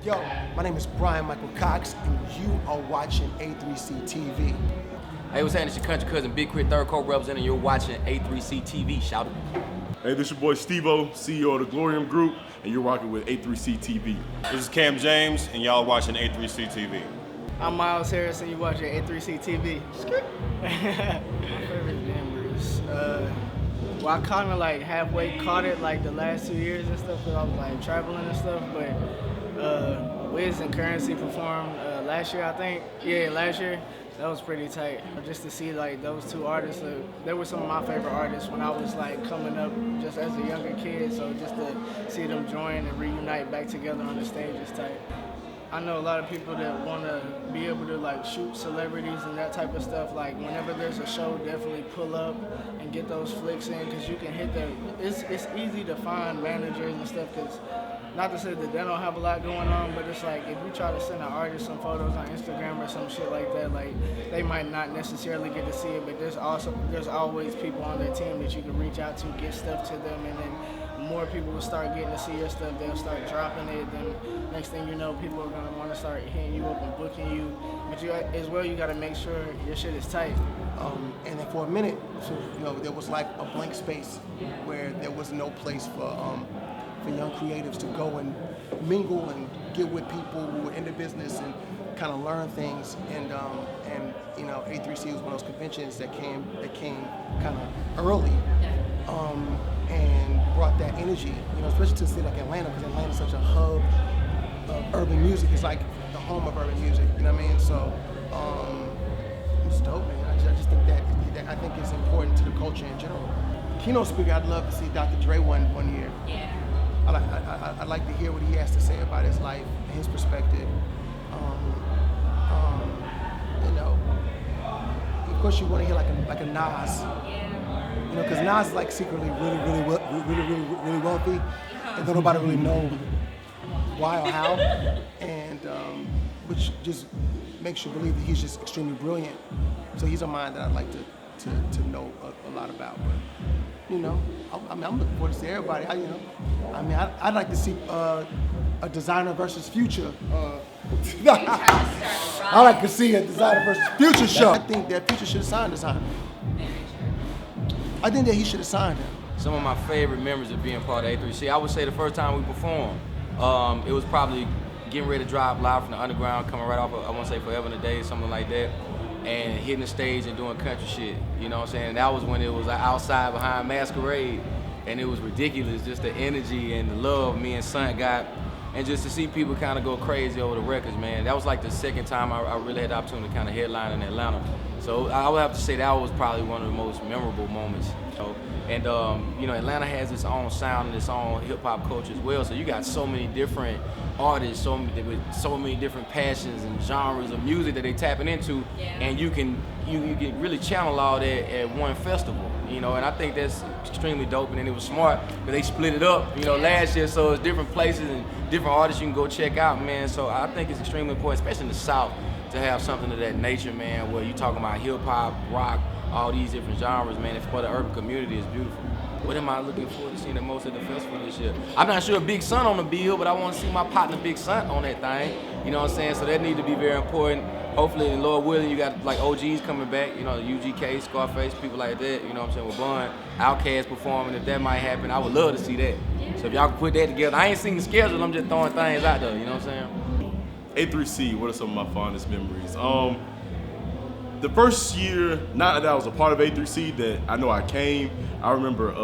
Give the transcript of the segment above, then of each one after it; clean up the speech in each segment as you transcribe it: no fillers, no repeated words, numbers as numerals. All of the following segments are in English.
Yo, my name is Bryan Michael Cox, and you are watching A3CTV. Hey, what's happening? It's your country cousin, Big Krit, third co-representing. You're watching A3CTV. Shout it. Hey, this your boy Steve-O, CEO of the Glorium Group, and you're rocking with A3CTV. This is Cam James, and y'all watching A3CTV. I'm Miles Harris, and you watching A3CTV. My favorite memories. Well, I kind of like halfway caught it like the last 2 years and stuff, because I was like traveling and stuff. But Wiz and Currency performed last year, I think. Yeah, last year. That was pretty tight. Just to see like those two artists, they were some of my favorite artists when I was like coming up just as a younger kid. So just to see them join and reunite back together on the stage is tight. I know a lot of people that want to be able to like shoot celebrities and that type of stuff. Like whenever there's a show, definitely pull up and get those flicks in, because you can hit the. It's easy to find managers and stuff, because not to say that they don't have a lot going on, but it's like if you try to send an artist some photos on Instagram or some shit like that, like they might not necessarily get to see it, but there's always people on their team that you can reach out to, get stuff to them, and then more people will start getting to see your stuff. They'll start dropping it. Then next thing you know, people are gonna want to start hitting you up and booking you. But you as well, you gotta make sure your shit is tight. And then for a minute, so there was like a blank space where there was no place for young creatives to go and mingle and get with people who were in the business and kind of learn things. And A3C was one of those conventions that came kind of early. And brought that energy, especially to a city like Atlanta, because Atlanta is such a hub of urban music. It's like the home of urban music, you know what I mean? So it's dope, man. I just think that I think it's important to the culture in general. Keynote speaker, I'd love to see Dr. Dre one year. Yeah. I'd like to hear what he has to say about his life and his perspective. Of course, you want to hear like a Nas. Because Nas is like secretly really wealthy, and don't nobody really know why or how, and which just makes you believe that he's just extremely brilliant. So he's a mind that I'd like to know a lot about. But I'm looking forward to see everybody. I'd like to see a designer versus Future. I like to see a designer versus Future show. I think that Future should have signed designer. I think that he should have signed him. Some of my favorite memories of being part of A3C, I would say the first time we performed, it was probably getting ready to drive live from the underground, coming right off of, I want to say Forever and a Day, something like that, and hitting the stage and doing country shit, you know what I'm saying? And that was when it was outside behind Masquerade, and it was ridiculous, just the energy and the love me and Son got, and just to see people kind of go crazy over the records, man. That was like the second time I really had the opportunity to kind of headline in Atlanta. So I would have to say that was probably one of the most memorable moments. And Atlanta has its own sound and its own hip hop culture as well. So you got so many different artists, with so many different passions and genres of music that they tapping into, and you can really channel all that at one festival. And I think that's extremely dope. And then it was smart because they split it up, last year. So it's different places and different artists you can go check out, man. So I think it's extremely important, especially in the South, to have something of that nature, man, where you're talking about hip hop, rock, all these different genres, man. And for the urban community, it's beautiful. What am I looking forward to seeing the most at the festival this year? I'm not sure Big Son on the bill, but I want to see my partner Big Son on that thing. You know what I'm saying? So that needs to be very important. Hopefully, Lord willing, you got like OGs coming back, UGK, Scarface, people like that, you know what I'm saying, with Bun, Outkast performing. If that might happen, I would love to see that. So if y'all can put that together. I ain't seen the schedule, I'm just throwing things out there, you know what I'm saying? A3C, what are some of my fondest memories? The first year, not that I was a part of A3C, that I know I came, I remember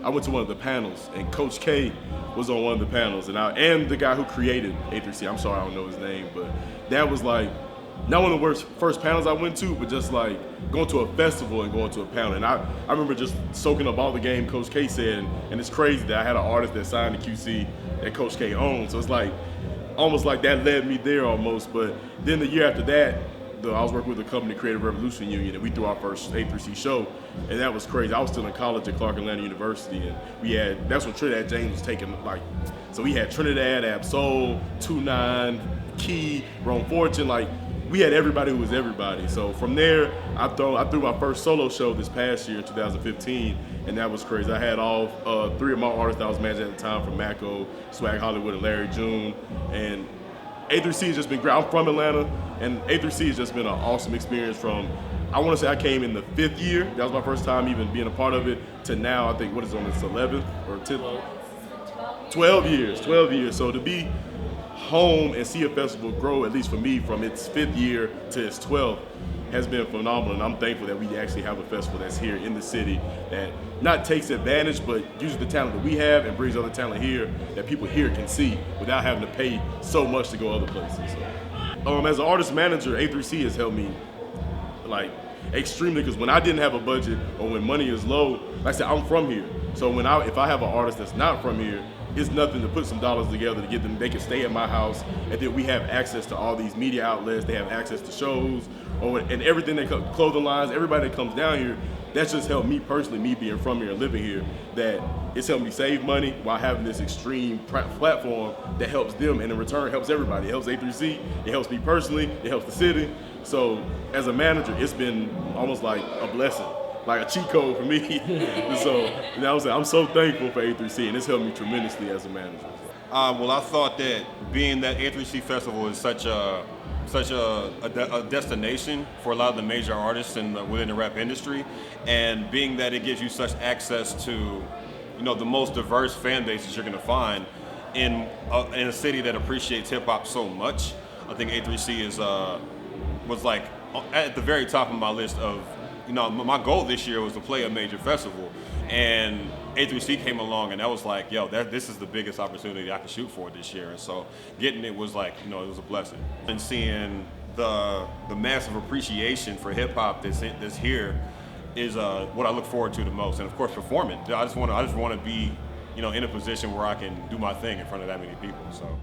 I went to one of the panels, and Coach K was on one of the panels, and the guy who created A3C, I'm sorry I don't know his name, but that was like, not one of the first panels I went to, but just like going to a festival and going to a panel. And I remember just soaking up all the game Coach K said, and it's crazy that I had an artist that signed to QC that Coach K owned, so it's like, almost like that led me there almost. But then the year after that, I was working with a company, Creative Revolution Union, and we threw our first A3C show, and that was crazy. I was still in college at Clark Atlanta University, and that's when Trinidad James was taking, so we had Trinidad, Absol, 2-9, Key, Rome Fortune, we had everybody who was everybody. So from there, I threw my first solo show this past year in 2015, and that was crazy. I had all three of my artists that I was managing at the time, from Mako, Swag Hollywood, and Larry June, and A3C has just been great. I'm from Atlanta, and A3C has just been an awesome experience from, I want to say I came in the 5th year. That was my first time even being a part of it, to now I think, what is it, on its 11th or 10th? 12 years. So to be home and see a festival grow, at least for me, from its 5th year to its 12th, has been phenomenal, and I'm thankful that we actually have a festival that's here in the city that not takes advantage, but uses the talent that we have and brings other talent here that people here can see without having to pay so much to go other places. So, as an artist manager, A3C has helped me like extremely, because when I didn't have a budget or when money is low, like I said, I'm from here. So if I have an artist that's not from here, it's nothing to put some dollars together to get them, they can stay at my house, and then we have access to all these media outlets, they have access to shows, and everything that clothing lines, everybody that comes down here. That's just helped me personally, me being from here and living here, that it's helped me save money while having this extreme platform that helps them, and in return helps everybody. It helps A3C, it helps me personally, it helps the city. So as a manager, it's been almost like a blessing, like a cheat code for me. So I'm so thankful for A3C, and it's helped me tremendously as a manager. Well, I thought that being that A3C Festival is such a destination for a lot of the major artists within the rap industry, and being that it gives you such access to, the most diverse fan bases you're going to find in a city that appreciates hip hop so much, I think A3C was like at the very top of my list of, my goal this year was to play a major festival, and A3C came along, and that was like, this is the biggest opportunity I could shoot for this year. And so getting it was like, it was a blessing. And seeing the massive appreciation for hip hop that's here is what I look forward to the most. And of course, performing. I just want to be, in a position where I can do my thing in front of that many people. So.